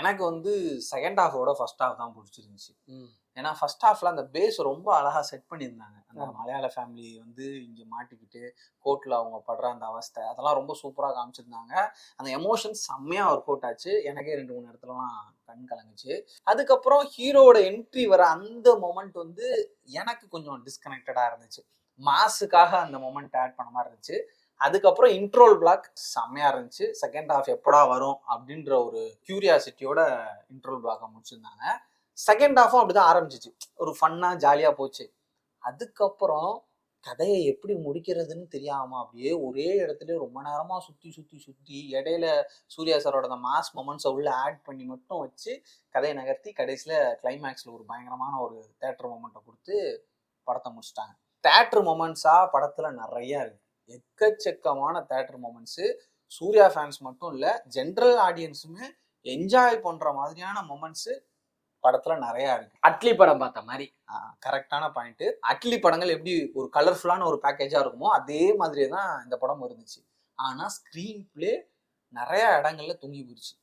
எனக்கு வந்து second ஹாஃபோட first half தான் பிடிச்சிருந்துச்சு. ஏன்னா ஃபர்ஸ்ட் ஹாஃப்ல அந்த பேஸ் ரொம்ப அழகா செட் பண்ணியிருந்தாங்க. அந்த மலையாள ஃபேமிலி வந்து இங்க மாட்டிக்கிட்டு கோர்ட்ல அவங்க படுற அந்த அவஸ்தை அதெல்லாம் ரொம்ப சூப்பரா காமிச்சிருந்தாங்க. அந்த எமோஷன்ஸ் செம்மையா ஒர்க் அவுட் ஆச்சு. எனக்கே 2, 3 இடத்துலலாம் கண் கலங்குச்சு. அதுக்கப்புறம் ஹீரோவோட என்ட்ரி வர அந்த மொமெண்ட் வந்து எனக்கு கொஞ்சம் டிஸ்கனெக்டடா இருந்துச்சு. மாஸுக்காக அந்த மொமெண்ட் ஆட் பண்ண மாதிரி இருந்துச்சு. அதுக்கப்புறம் இன்ட்ரோல் பிளாக் செம்மையா இருந்துச்சு. செகண்ட் ஹாஃப் எப்படா வரும் அப்படின்ற ஒரு கியூரியாசிட்டியோட இன்ட்ரோல் பிளாக்கை முடிச்சிருந்தாங்க. செகண்ட் ஹாஃபும் அப்படிதான் ஆரம்பிச்சிச்சு. ஒரு ஃபன்னா ஜாலியா போச்சு. அதுக்கப்புறம் கதையை எப்படி முடிக்கிறதுன்னு தெரியாம அப்படியே ஒரே இடத்துல ரொம்ப நேரமா சுத்தி சுத்தி சுத்தி இடையில சூர்யா சாரோட அந்த மாஸ் மொமெண்ட்ஸை உள்ள ஆட் பண்ணி மட்டும் வச்சு கதையை நகர்த்தி கடைசியில கிளைமேக்ஸ்ல ஒரு பயங்கரமான ஒரு தேட்டர் மொமெண்ட்டை கொடுத்து படத்தை முடிச்சிட்டாங்க. தேட்டர் மொமெண்ட்ஸா படத்துல நிறைய இருக்கு. எக்கச்சக்கமான தேட்டர் மொமெண்ட்ஸு. சூர்யா ஃபேன்ஸ் மட்டும் இல்ல, ஜென்ரல் ஆடியன்ஸுமே என்ஜாய் பண்ற மாதிரியான மொமெண்ட்ஸு படத்துல நிறைய இருக்கு. அட்லி படம் பார்த்த மாதிரி. கரெக்டான பாயிண்ட். அட்லி படங்கள் எப்படி ஒரு கலர்ஃபுல்லான ஒரு பேக்கேஜா இருக்குமோ அதே மாதிரியே தான் இந்த படம் இருந்துச்சு. ஆனா ஸ்கிரீன் பிளே நிறைய இடங்கள்ல தொங்கி போயிடுச்சு.